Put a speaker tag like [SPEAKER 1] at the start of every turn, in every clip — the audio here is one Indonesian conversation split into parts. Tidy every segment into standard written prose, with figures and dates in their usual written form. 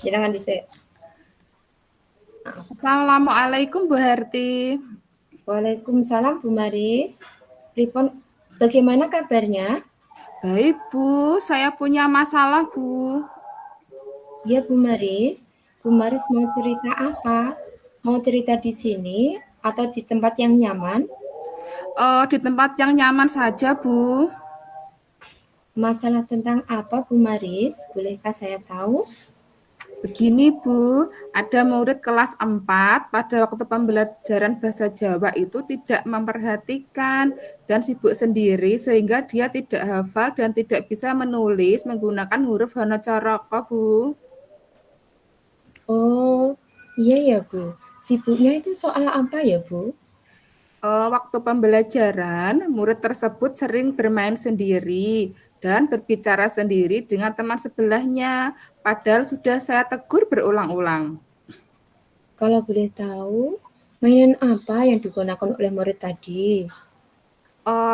[SPEAKER 1] Jangan dhisik.
[SPEAKER 2] Assalamualaikum Bu Harti.
[SPEAKER 1] Waalaikumsalam Bu Maris. Pripun, bagaimana kabarnya?
[SPEAKER 2] Baik Bu, saya punya masalah Bu.
[SPEAKER 1] Ya Bu Maris. Bu Maris mau cerita apa? Mau cerita di sini atau di tempat yang nyaman?
[SPEAKER 2] Di tempat yang nyaman saja Bu.
[SPEAKER 1] Masalah tentang apa Bu Maris? Bolehkah saya tahu?
[SPEAKER 2] Begini Bu, ada murid kelas 4 pada waktu pembelajaran bahasa Jawa itu tidak memperhatikan dan sibuk sendiri sehingga dia tidak hafal dan tidak bisa menulis menggunakan huruf Hanacaraka Bu.
[SPEAKER 1] Oh, iya ya Bu. Sibuknya itu soal apa ya Bu?
[SPEAKER 2] Waktu pembelajaran, murid tersebut sering bermain sendiri dan berbicara sendiri dengan teman sebelahnya, padahal sudah saya tegur berulang-ulang.
[SPEAKER 1] Kalau boleh tahu, mainan apa yang digunakan oleh murid tadi?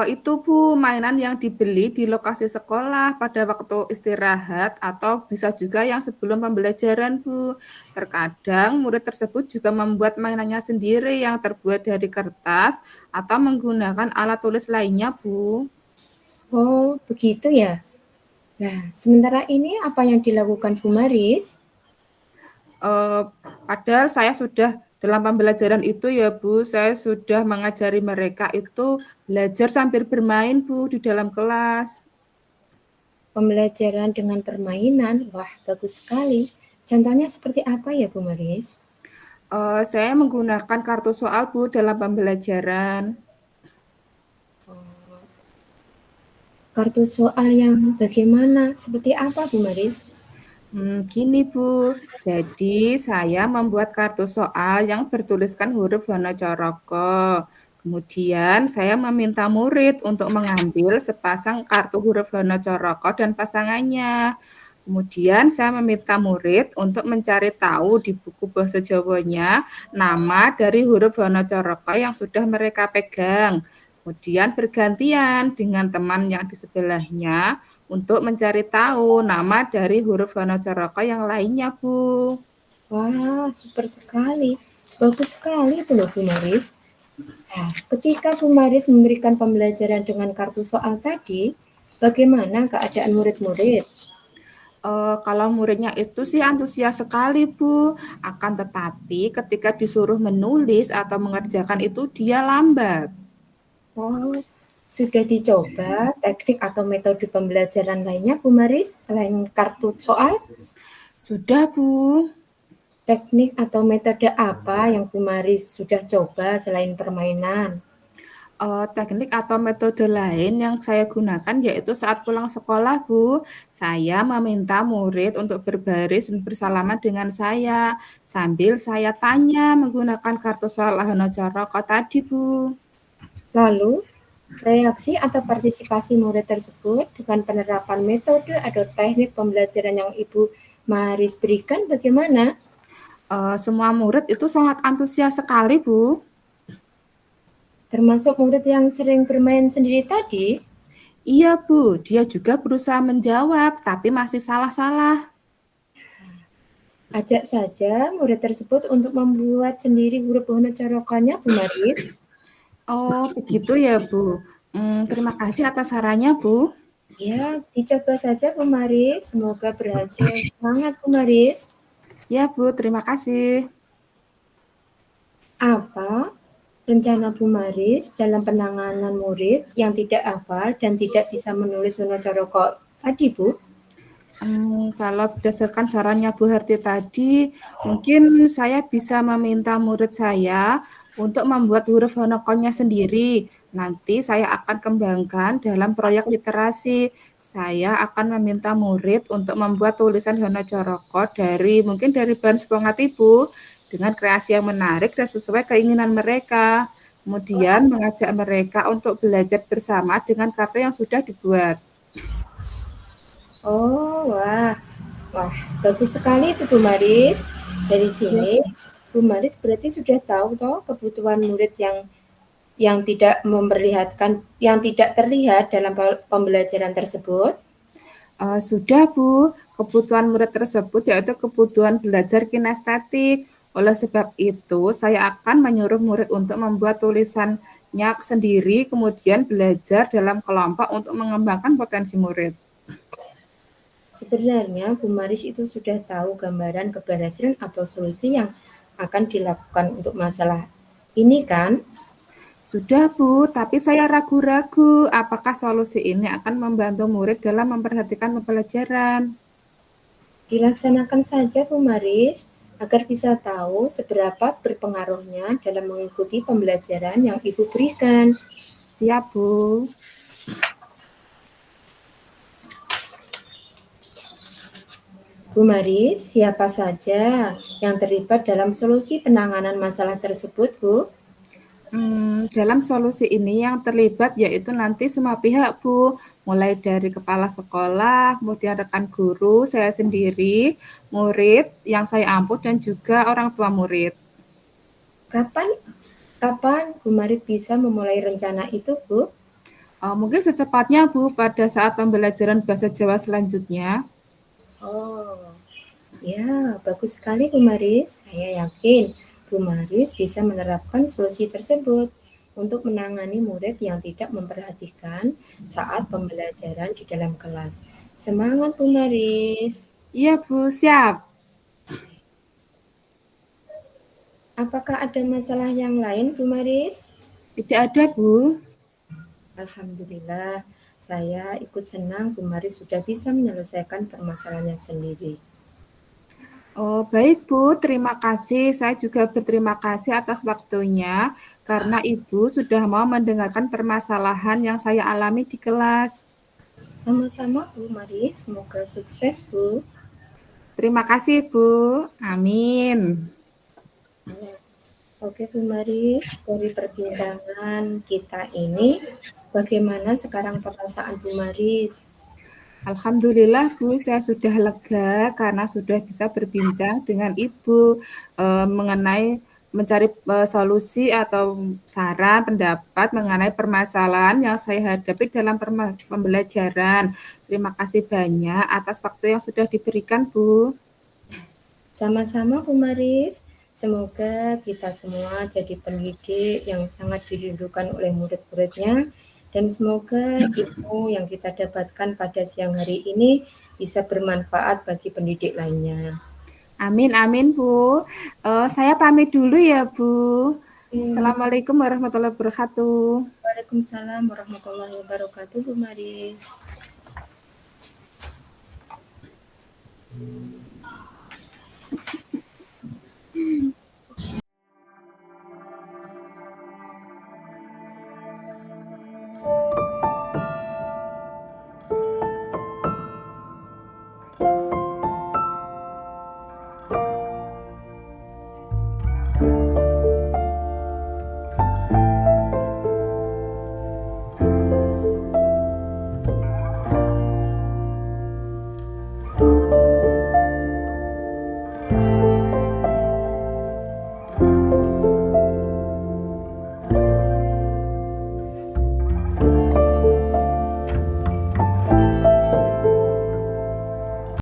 [SPEAKER 2] Itu Bu, mainan yang dibeli di lokasi sekolah pada waktu istirahat atau bisa juga yang sebelum pembelajaran Bu. Terkadang murid tersebut juga membuat mainannya sendiri yang terbuat dari kertas atau menggunakan alat tulis lainnya Bu.
[SPEAKER 1] Oh, begitu ya. Nah, sementara ini apa yang dilakukan Bu Maris?
[SPEAKER 2] Padahal saya sudah dalam pembelajaran itu ya Bu, saya sudah mengajari mereka itu belajar sambil bermain Bu di dalam kelas.
[SPEAKER 1] Pembelajaran dengan permainan, wah bagus sekali. Contohnya seperti apa ya Bu Maris?
[SPEAKER 2] Saya menggunakan kartu soal Bu dalam pembelajaran.
[SPEAKER 1] Kartu soal yang bagaimana? Seperti apa Bu Maris?
[SPEAKER 2] Gini Bu, jadi saya membuat kartu soal yang bertuliskan huruf Hanacaraka. Kemudian saya meminta murid untuk mengambil sepasang kartu huruf Hanacaraka dan pasangannya. Kemudian saya meminta murid untuk mencari tahu di buku bahasa Jawanya nama dari huruf Hanacaraka yang sudah mereka pegang. Kemudian bergantian dengan teman yang di sebelahnya untuk mencari tahu nama dari huruf Hanacaraka yang lainnya, Bu.
[SPEAKER 1] Wah, super sekali. Bagus sekali itu loh Bu Maris. Nah, ketika Bu Maris memberikan pembelajaran dengan kartu soal tadi, bagaimana keadaan murid-murid?
[SPEAKER 2] Kalau muridnya itu sih antusias sekali, Bu. Akan tetapi ketika disuruh menulis atau mengerjakan itu dia lambat.
[SPEAKER 1] Oh, sudah dicoba teknik atau metode pembelajaran lainnya Bu Maris selain kartu soal?
[SPEAKER 2] Sudah, Bu.
[SPEAKER 1] Teknik atau metode apa yang Bu Maris sudah coba selain permainan?
[SPEAKER 2] Teknik atau metode lain yang saya gunakan yaitu saat pulang sekolah, Bu, saya meminta murid untuk berbaris bersalaman dengan saya, sambil saya tanya menggunakan kartu soal Hanacaraka tadi, Bu.
[SPEAKER 1] Lalu, reaksi atau partisipasi murid tersebut dengan penerapan metode atau teknik pembelajaran yang Ibu Maris berikan bagaimana?
[SPEAKER 2] Semua murid itu sangat antusias sekali, Bu.
[SPEAKER 1] Termasuk murid yang sering bermain sendiri tadi?
[SPEAKER 2] Iya, Bu, dia juga berusaha menjawab, tapi masih salah-salah.
[SPEAKER 1] Ajak saja murid tersebut untuk membuat sendiri huruf Hanacaraka-nya, Bu Maris.
[SPEAKER 2] Oh, begitu ya, Bu. Terima kasih atas sarannya, Bu.
[SPEAKER 1] Ya, dicoba saja Bu Maris. Semoga berhasil. Semangat Bu Maris.
[SPEAKER 2] Ya, Bu, terima kasih.
[SPEAKER 1] Apa rencana Bu Maris dalam penanganan murid yang tidak hafal dan tidak bisa menulis Hanacaraka tadi, Bu?
[SPEAKER 2] Kalau berdasarkan sarannya Bu Harti tadi, mungkin saya bisa meminta murid saya untuk membuat huruf Hanakonya sendiri. Nanti saya akan kembangkan dalam proyek literasi. Saya akan meminta murid untuk membuat tulisan Hanacaraka mungkin dari bahan semangat Ibu dengan kreasi yang menarik dan sesuai keinginan mereka. Kemudian mengajak mereka untuk belajar bersama dengan kartu yang sudah dibuat.
[SPEAKER 1] Oh, wah. Wah, bagus sekali itu Bu Maris. Dari
[SPEAKER 2] Ya,
[SPEAKER 1] sini Bu Maris berarti sudah tahu toh kebutuhan murid yang tidak memperlihatkan yang tidak terlihat dalam pembelajaran tersebut.
[SPEAKER 2] Sudah Bu, kebutuhan murid tersebut yaitu kebutuhan belajar kinestetik. Oleh sebab itu, saya akan menyuruh murid untuk membuat tulisannya sendiri, kemudian belajar dalam kelompok untuk mengembangkan potensi murid.
[SPEAKER 1] Sebenarnya Bu Maris itu sudah tahu gambaran keberhasilan atau solusi yang akan dilakukan untuk masalah ini kan?
[SPEAKER 2] Sudah Bu, tapi saya ragu-ragu apakah solusi ini akan membantu murid dalam memperhatikan pembelajaran.
[SPEAKER 1] Dilaksanakan saja Bu Maris, agar bisa tahu seberapa berpengaruhnya dalam mengikuti pembelajaran yang Ibu berikan.
[SPEAKER 2] Siap Bu.
[SPEAKER 1] Bu Maris, siapa saja yang terlibat dalam solusi penanganan masalah tersebut, Bu?
[SPEAKER 2] Dalam solusi ini yang terlibat yaitu nanti semua pihak Bu, mulai dari kepala sekolah, kemudian rekan guru, saya sendiri, murid yang saya ampuh, dan juga orang tua murid.
[SPEAKER 1] Kapan kapan Bu Maris bisa memulai rencana itu, Bu?
[SPEAKER 2] Mungkin secepatnya Bu, pada saat pembelajaran bahasa Jawa selanjutnya.
[SPEAKER 1] Oh, ya, bagus sekali Bu Maris. Saya yakin Bu Maris bisa menerapkan solusi tersebut untuk menangani murid yang tidak memperhatikan saat pembelajaran di dalam kelas. Semangat Bu Maris.
[SPEAKER 2] Iya Bu, siap.
[SPEAKER 1] Apakah ada masalah yang lain Bu Maris?
[SPEAKER 2] Tidak ada Bu.
[SPEAKER 1] Alhamdulillah, saya ikut senang Bu Maris sudah bisa menyelesaikan permasalahannya sendiri.
[SPEAKER 2] Oh, baik Bu, terima kasih. Saya juga berterima kasih atas waktunya karena Ibu sudah mau mendengarkan permasalahan yang saya alami di kelas.
[SPEAKER 1] Sama-sama Bu Maris, semoga sukses Bu.
[SPEAKER 2] Terima kasih Bu. Amin.
[SPEAKER 1] Oke Bu Maris, dari perbincangan kita ini, bagaimana sekarang perasaan Bu Maris?
[SPEAKER 2] Alhamdulillah Bu, saya sudah lega karena sudah bisa berbincang dengan Ibu mengenai mencari solusi atau saran, pendapat mengenai permasalahan yang saya hadapi dalam pembelajaran. Terima kasih banyak atas waktu yang sudah diberikan Bu.
[SPEAKER 1] Sama-sama Bu Maris, semoga kita semua jadi pendidik yang sangat dirindukan oleh murid-muridnya, dan semoga ilmu yang kita dapatkan pada siang hari ini bisa bermanfaat bagi pendidik lainnya.
[SPEAKER 2] Amin, amin Bu. Saya pamit dulu ya Bu.
[SPEAKER 1] Oke.
[SPEAKER 2] Assalamualaikum warahmatullahi wabarakatuh.
[SPEAKER 1] Waalaikumsalam warahmatullahi wabarakatuh Bu Maris.